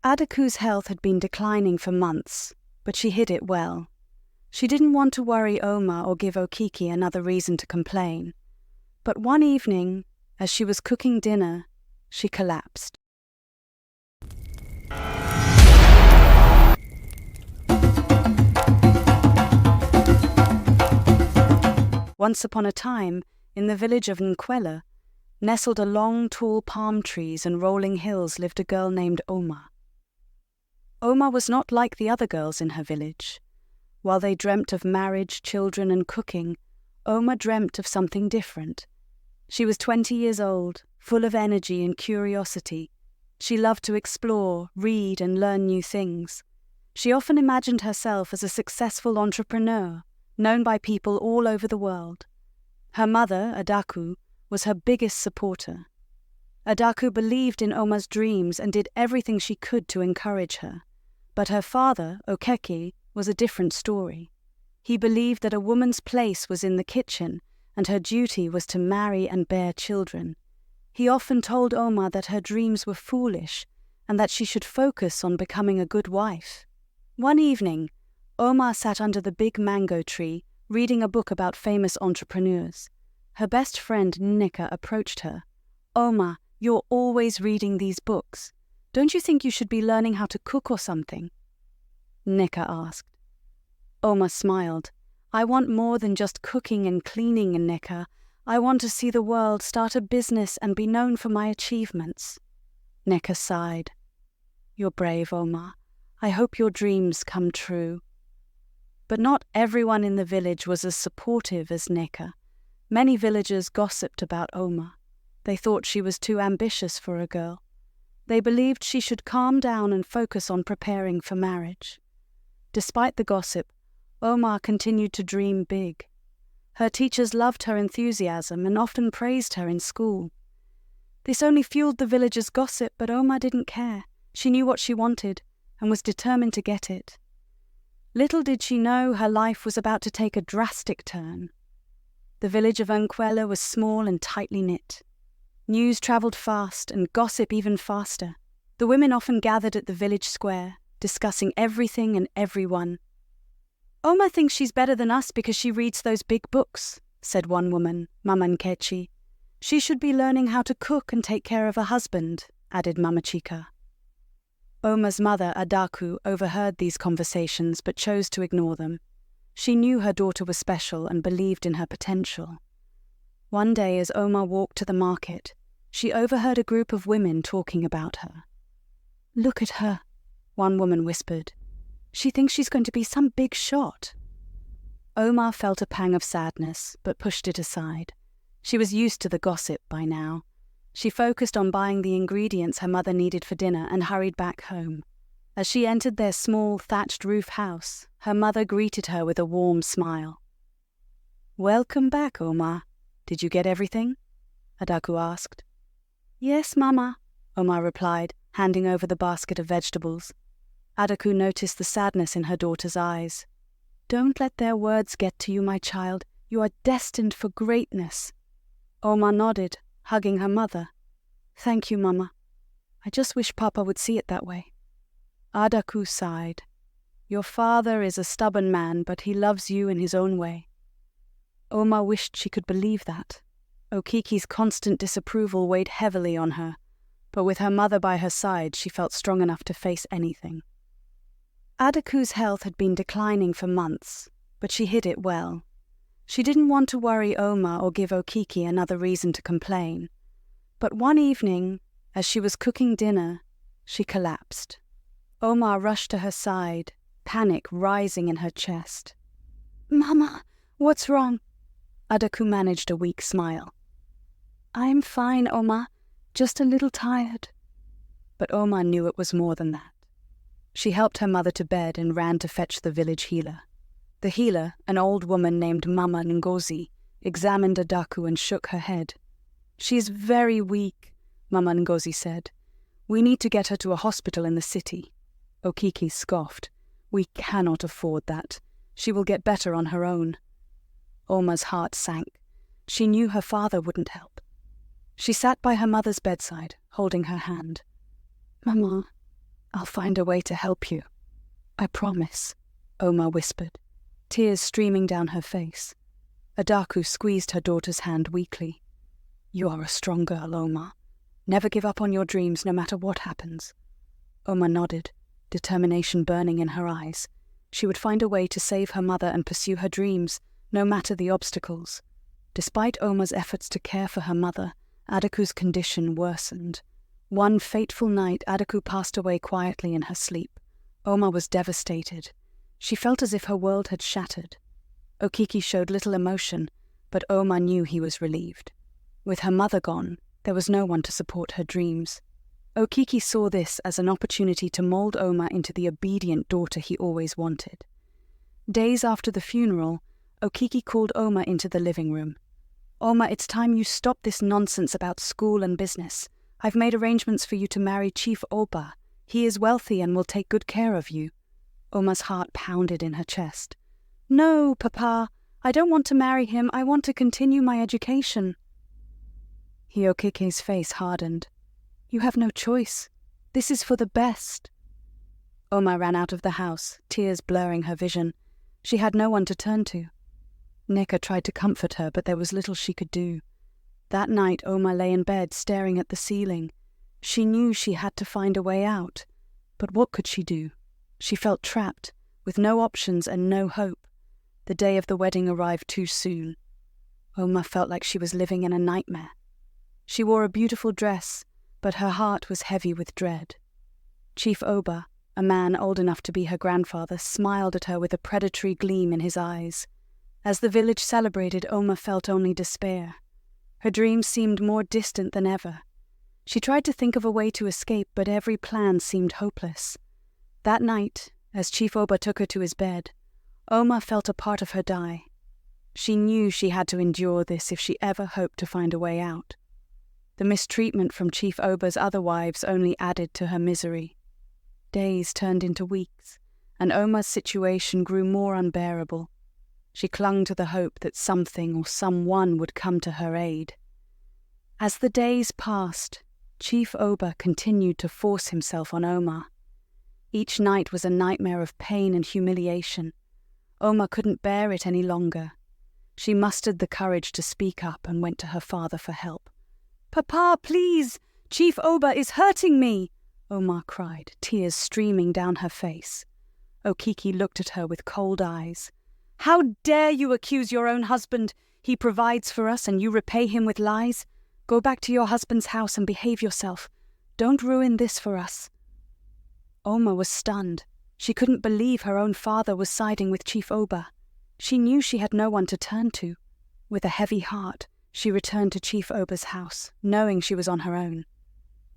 Adaku's health had been declining for months, but she hid it well. She didn't want to worry Oma or give Okiki another reason to complain. But one evening, as she was cooking dinner, she collapsed. Once upon a time, in the village of Nkwela, nestled along tall palm trees and rolling hills, lived a girl named Oma. Oma was not like the other girls in her village. While they dreamt of marriage, children, and cooking, Oma dreamt of something different. She was 20 years old, full of energy and curiosity. She loved to explore, read, and learn new things. She often imagined herself as a successful entrepreneur, known by people all over the world. Her mother, Adaku, was her biggest supporter. Adaku believed in Oma's dreams and did everything she could to encourage her. But her father, Okeke, was a different story. He believed that a woman's place was in the kitchen and her duty was to marry and bear children. He often told Oma that her dreams were foolish and that she should focus on becoming a good wife. One evening, Oma sat under the big mango tree, reading a book about famous entrepreneurs. Her best friend, Nneka, approached her. "Oma, you're always reading these books. Don't you think you should be learning how to cook or something?" Nneka asked. Oma smiled. "I want more than just cooking and cleaning, Nneka. I want to see the world, start a business, and be known for my achievements." Nneka sighed. "You're brave, Oma. I hope your dreams come true." But not everyone in the village was as supportive as Nneka. Many villagers gossiped about Oma. They thought she was too ambitious for a girl. They believed she should calm down and focus on preparing for marriage. Despite the gossip, Oma continued to dream big. Her teachers loved her enthusiasm and often praised her in school. This only fueled the villagers' gossip, but Oma didn't care. She knew what she wanted and was determined to get it. Little did she know her life was about to take a drastic turn. The village of Nkwela was small and tightly knit. News travelled fast and gossip even faster. The women often gathered at the village square, discussing everything and everyone. "Oma thinks she's better than us because she reads those big books," said one woman, Mama Nkechi. "She should be learning how to cook and take care of her husband," added Mama Chika. Oma's mother, Adaku, overheard these conversations but chose to ignore them. She knew her daughter was special and believed in her potential. One day, as Oma walked to the market, she overheard a group of women talking about her. "Look at her," one woman whispered. "She thinks she's going to be some big shot." Oma felt a pang of sadness, but pushed it aside. She was used to the gossip by now. She focused on buying the ingredients her mother needed for dinner and hurried back home. As she entered their small, thatched roof house, her mother greeted her with a warm smile. "Welcome back, Oma. Did you get everything?" Adaku asked. "Yes, Mama," Oma replied, handing over the basket of vegetables. Adaku noticed the sadness in her daughter's eyes. "Don't let their words get to you, my child. You are destined for greatness." Oma nodded, hugging her mother. "Thank you, Mama. I just wish Papa would see it that way." Adaku sighed. "Your father is a stubborn man, but he loves you in his own way." Oma wished she could believe that. Okiki's constant disapproval weighed heavily on her, but with her mother by her side, she felt strong enough to face anything. Adaku's health had been declining for months, but she hid it well. She didn't want to worry Oma or give Okiki another reason to complain. But one evening, as she was cooking dinner, she collapsed. Oma rushed to her side, panic rising in her chest. "Mama, what's wrong?" Adaku managed a weak smile. "I'm fine, Oma, just a little tired." But Oma knew it was more than that. She helped her mother to bed and ran to fetch the village healer. The healer, an old woman named Mama Ngozi, examined Adaku and shook her head. "She is very weak," Mama Ngozi said. "We need to get her to a hospital in the city." Okiki scoffed. "We cannot afford that. She will get better on her own." Oma's heart sank. She knew her father wouldn't help. She sat by her mother's bedside, holding her hand. "Mama, I'll find a way to help you. I promise, Oma whispered, tears streaming down her face. Adaku squeezed her daughter's hand weakly. You are a strong girl, Oma. Never give up on your dreams no matter what happens. Oma nodded, determination burning in her eyes. She would find a way to save her mother and pursue her dreams, no matter the obstacles. Despite Oma's efforts to care for her mother, Adaku's condition worsened. One fateful night, Adaku passed away quietly in her sleep. Oma was devastated. She felt as if her world had shattered. Okiki showed little emotion, but Oma knew he was relieved. With her mother gone, there was no one to support her dreams. Okiki saw this as an opportunity to mold Oma into the obedient daughter he always wanted. Days after the funeral, Okiki called Oma into the living room. Oma, it's time you stop this nonsense about school and business. I've made arrangements for you to marry Chief Oba. He is wealthy and will take good care of you. Oma's heart pounded in her chest. No, Papa, I don't want to marry him. I want to continue my education. Hiokiki's face hardened. You have no choice. This is for the best. Oma ran out of the house, tears blurring her vision. She had no one to turn to. Neka tried to comfort her, but there was little she could do. That night, Oma lay in bed, staring at the ceiling. She knew she had to find a way out. But what could she do? She felt trapped, with no options and no hope. The day of the wedding arrived too soon. Oma felt like she was living in a nightmare. She wore a beautiful dress, but her heart was heavy with dread. Chief Oba, a man old enough to be her grandfather, smiled at her with a predatory gleam in his eyes. As the village celebrated, Oma felt only despair. Her dreams seemed more distant than ever. She tried to think of a way to escape, but every plan seemed hopeless. That night, as Chief Oba took her to his bed, Oma felt a part of her die. She knew she had to endure this if she ever hoped to find a way out. The mistreatment from Chief Oba's other wives only added to her misery. Days turned into weeks, and Oma's situation grew more unbearable. She clung to the hope that something or someone would come to her aid. As the days passed, Chief Oba continued to force himself on Oma. Each night was a nightmare of pain and humiliation. Oma couldn't bear it any longer. She mustered the courage to speak up and went to her father for help. "Papa, please! Chief Oba is hurting me!" Oma cried, tears streaming down her face. Okiki looked at her with cold eyes. "How dare you accuse your own husband? He provides for us and you repay him with lies. Go back to your husband's house and behave yourself. Don't ruin this for us." Oma was stunned. She couldn't believe her own father was siding with Chief Oba. She knew she had no one to turn to. With a heavy heart, she returned to Chief Oba's house, knowing she was on her own.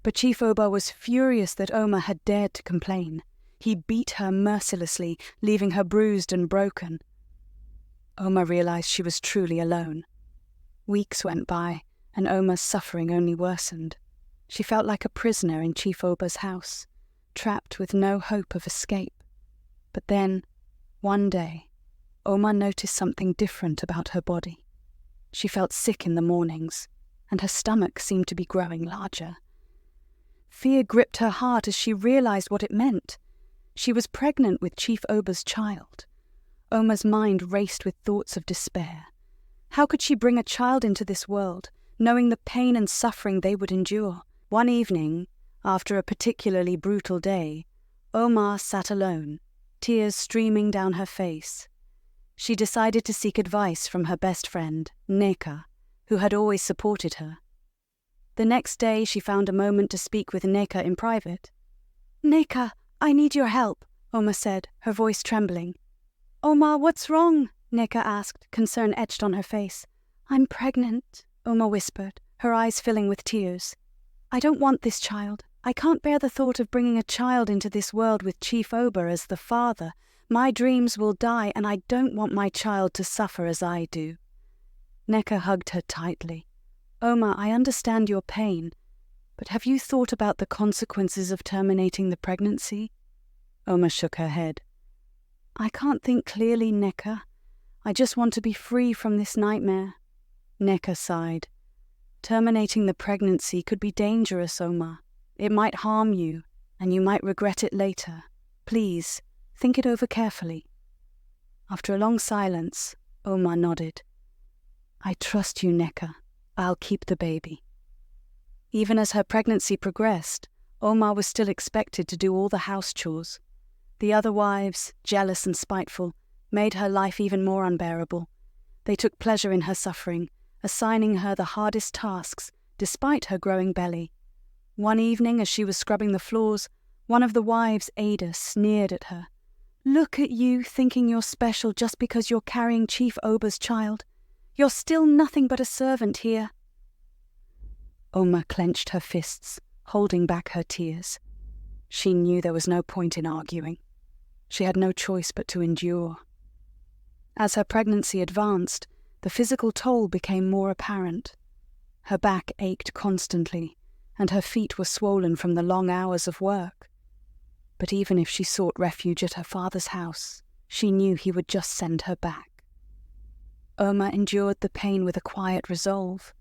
But Chief Oba was furious that Oma had dared to complain. He beat her mercilessly, leaving her bruised and broken. Oma realized she was truly alone. Weeks went by, and Oma's suffering only worsened. She felt like a prisoner in Chief Oba's house, trapped with no hope of escape. But then, one day, Oma noticed something different about her body. She felt sick in the mornings, and her stomach seemed to be growing larger. Fear gripped her heart as she realized what it meant. She was pregnant with Chief Oba's child. Oma's mind raced with thoughts of despair. How could she bring a child into this world, knowing the pain and suffering they would endure? One evening, after a particularly brutal day, Oma sat alone, tears streaming down her face. She decided to seek advice from her best friend, Neka, who had always supported her. The next day she found a moment to speak with Neka in private. "Neka, I need your help," Oma said, her voice trembling. "Oma, what's wrong?" Neka asked, concern etched on her face. "I'm pregnant," Oma whispered, her eyes filling with tears. "I don't want this child. I can't bear the thought of bringing a child into this world with Chief Oba as the father. My dreams will die, and I don't want my child to suffer as I do." Neka hugged her tightly. "Oma, I understand your pain, but have you thought about the consequences of terminating the pregnancy?" Oma shook her head. "I can't think clearly, Neka. I just want to be free from this nightmare." Neka sighed. "Terminating the pregnancy could be dangerous, Oma. It might harm you. and you might regret it later. Please, think it over carefully." After a long silence, Omar nodded. "I trust you, Neka. I'll keep the baby." Even as her pregnancy progressed, Omar was still expected to do all the house chores. The other wives, jealous and spiteful, made her life even more unbearable. They took pleasure in her suffering, assigning her the hardest tasks, despite her growing belly. One evening, as she was scrubbing the floors, one of the wives, Ada, sneered at her. "Look at you, thinking you're special just because you're carrying Chief Oba's child. You're still nothing but a servant here." Oma clenched her fists, holding back her tears. She knew there was no point in arguing. She had no choice but to endure. As her pregnancy advanced, the physical toll became more apparent. Her back ached constantly, and her feet were swollen from the long hours of work. But even if she sought refuge at her father's house, she knew he would just send her back. Oma endured the pain with a quiet resolve.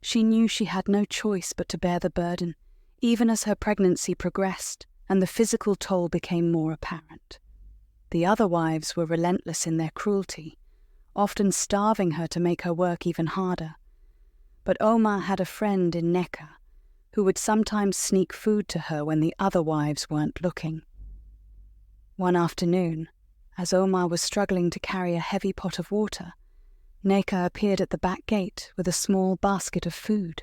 She knew she had no choice but to bear the burden, even as her pregnancy progressed and the physical toll became more apparent. The other wives were relentless in their cruelty, often starving her to make her work even harder. But Omar had a friend in Neka, who would sometimes sneak food to her when the other wives weren't looking. One afternoon, as Omar was struggling to carry a heavy pot of water, Neka appeared at the back gate with a small basket of food.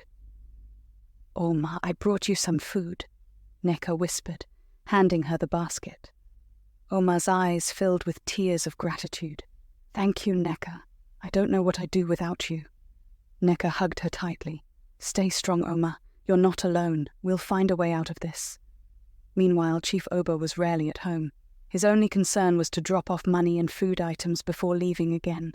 "Omar, I brought you some food," Neka whispered, handing her the basket. Omar's eyes filled with tears of gratitude. "Thank you, Neka. I don't know what I'd do without you." Neka hugged her tightly. "Stay strong, Omar. You're not alone. We'll find a way out of this." Meanwhile, Chief Oba was rarely at home. His only concern was to drop off money and food items before leaving again.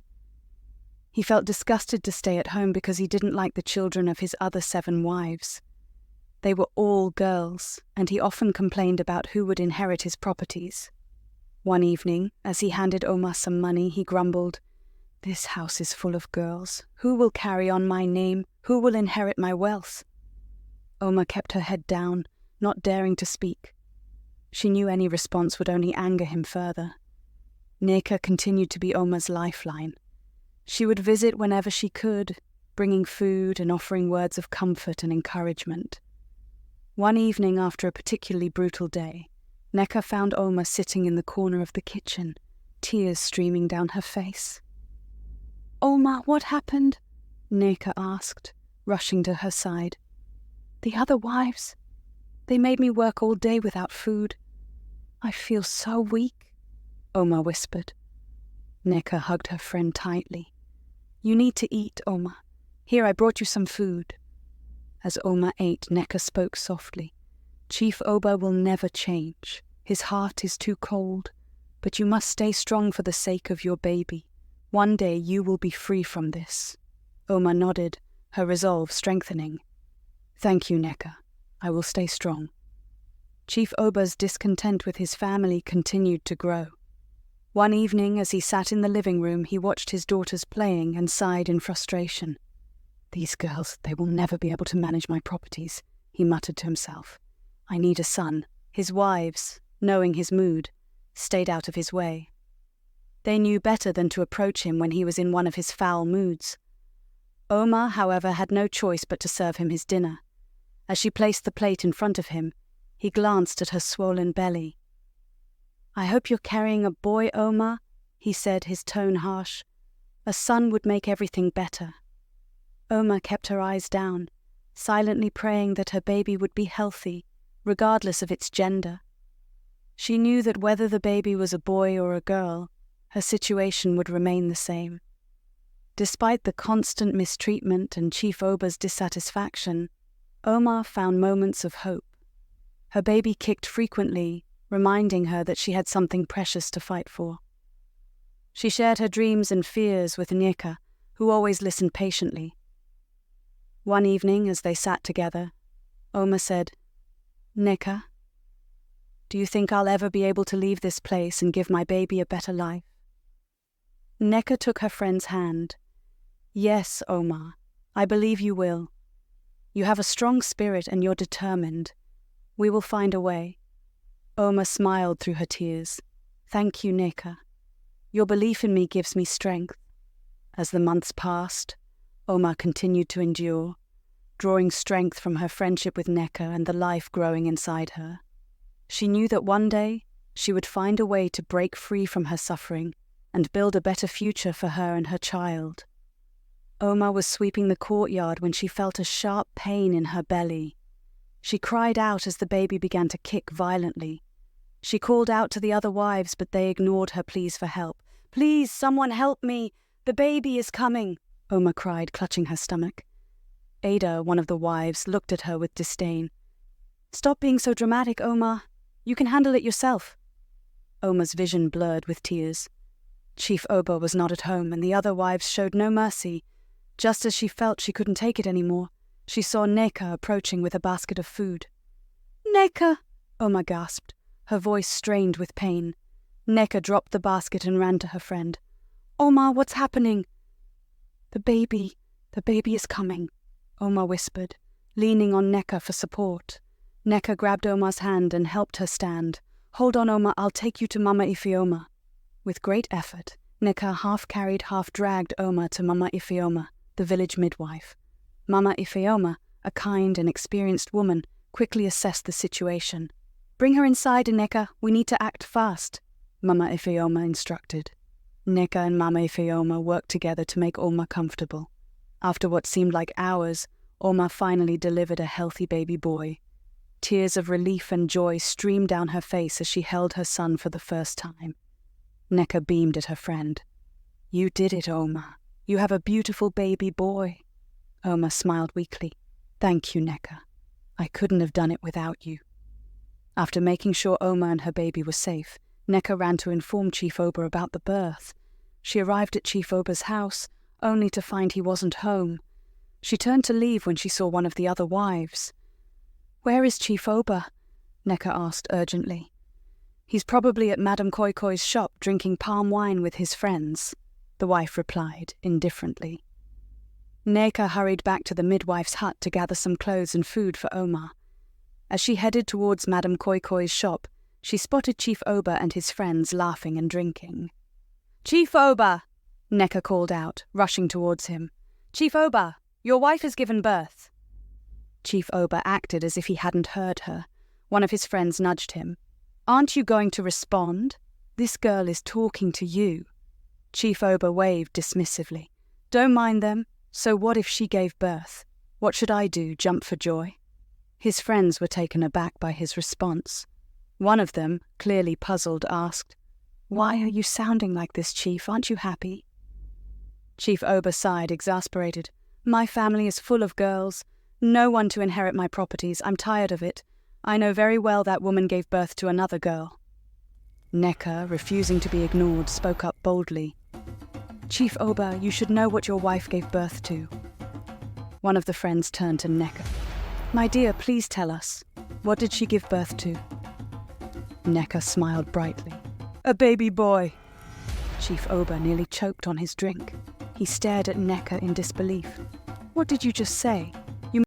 He felt disgusted to stay at home because he didn't like the children of his other 7 wives. They were all girls, and he often complained about who would inherit his properties. One evening, as he handed Omar some money, he grumbled, "This house is full of girls. Who will carry on my name? Who will inherit my wealth?" Omar kept her head down, not daring to speak. She knew any response would only anger him further. Neka continued to be Omar's lifeline. She would visit whenever she could, bringing food and offering words of comfort and encouragement. One evening after a particularly brutal day, Neka found Omar sitting in the corner of the kitchen, tears streaming down her face. "Omar, what happened?" Neka asked, rushing to her side. "The other wives. They made me work all day without food. I feel so weak," Omar whispered. Neka hugged her friend tightly. "You need to eat, Omar. Here, I brought you some food." As Omar ate, Neka spoke softly. "Chief Oba will never change. His heart is too cold. But you must stay strong for the sake of your baby. One day you will be free from this." Omar nodded, her resolve strengthening. "Thank you, Neka. I will stay strong." Chief Oba's discontent with his family continued to grow. One evening, as he sat in the living room, he watched his daughters playing and sighed in frustration. "These girls, they will never be able to manage my properties," he muttered to himself. "I need a son." His wives, knowing his mood, stayed out of his way. They knew better than to approach him when he was in one of his foul moods. Omar, however, had no choice but to serve him his dinner. As she placed the plate in front of him, he glanced at her swollen belly. "I hope you're carrying a boy, Omar," he said, his tone harsh. "A son would make everything better." Omar kept her eyes down, silently praying that her baby would be healthy, regardless of its gender. She knew that whether the baby was a boy or a girl, her situation would remain the same. Despite the constant mistreatment and Chief Oba's dissatisfaction, Omar found moments of hope. Her baby kicked frequently, reminding her that she had something precious to fight for. She shared her dreams and fears with Neka, who always listened patiently. One evening, as they sat together, Omar said, "Neka, do you think I'll ever be able to leave this place and give my baby a better life?" Neka took her friend's hand. "Yes, Omar, I believe you will. You have a strong spirit and you're determined. We will find a way. Oma smiled through her tears. Thank you, Neka. Your belief in me gives me strength. As the months passed, Oma continued to endure, drawing strength from her friendship with Neka and the life growing inside her. She knew that one day she would find a way to break free from her suffering and build a better future for her and her child. Oma was sweeping the courtyard when she felt a sharp pain in her belly. She cried out as the baby began to kick violently. She called out to the other wives, but they ignored her pleas for help. "Please, someone help me! The baby is coming!" Oma cried, clutching her stomach. Ada, one of the wives, looked at her with disdain. "Stop being so dramatic, Oma. You can handle it yourself." Oma's vision blurred with tears. Chief Oba was not at home, and the other wives showed no mercy. Just as she felt she couldn't take it anymore, she saw Neka approaching with a basket of food. "Neka!" Oma gasped, her voice strained with pain. Neka dropped the basket and ran to her friend. "Oma, what's happening?" The baby is coming," Oma whispered, leaning on Neka for support. Neka grabbed Oma's hand and helped her stand. "Hold on, Oma, I'll take you to Mama Ifeoma." With great effort, Neka half-carried, half-dragged Oma to Mama Ifeoma, the village midwife. Mama Ifeoma, a kind and experienced woman, quickly assessed the situation. "Bring her inside, Neka. We need to act fast," Mama Ifeoma instructed. Neka and Mama Ifeoma worked together to make Oma comfortable. After what seemed like hours, Oma finally delivered a healthy baby boy. Tears of relief and joy streamed down her face as she held her son for the first time. Neka beamed at her friend. "You did it, Oma. You have a beautiful baby boy." Oma smiled weakly. "Thank you, Neka. I couldn't have done it without you." After making sure Oma and her baby were safe, Neka ran to inform Chief Oba about the birth. She arrived at Chief Oba's house, only to find he wasn't home. She turned to leave when she saw one of the other wives. "Where is Chief Oba?" Neka asked urgently. "He's probably at Madame Koikoi's shop drinking palm wine with his friends," the wife replied indifferently. Neka hurried back to the midwife's hut to gather some clothes and food for Oma. As she headed towards Madame Koikoi's shop, she spotted Chief Oba and his friends laughing and drinking. "Chief Oba!" Neka called out, rushing towards him. "Chief Oba, your wife has given birth." Chief Oba acted as if he hadn't heard her. One of his friends nudged him. "Aren't you going to respond? This girl is talking to you." Chief Oba waved dismissively. "Don't mind them. So what if she gave birth? What should I do, jump for joy?" His friends were taken aback by his response. One of them, clearly puzzled, asked, "Why are you sounding like this, Chief? Aren't you happy?" Chief Oba sighed, exasperated. "My family is full of girls. No one to inherit my properties. I'm tired of it. I know very well that woman gave birth to another girl." Neka, refusing to be ignored, spoke up boldly. "Chief Oba, you should know what your wife gave birth to." One of the friends turned to Neka. "My dear, please tell us. What did she give birth to?" Neka smiled brightly. "A baby boy." Chief Oba nearly choked on his drink. He stared at Neka in disbelief. "What did you just say?"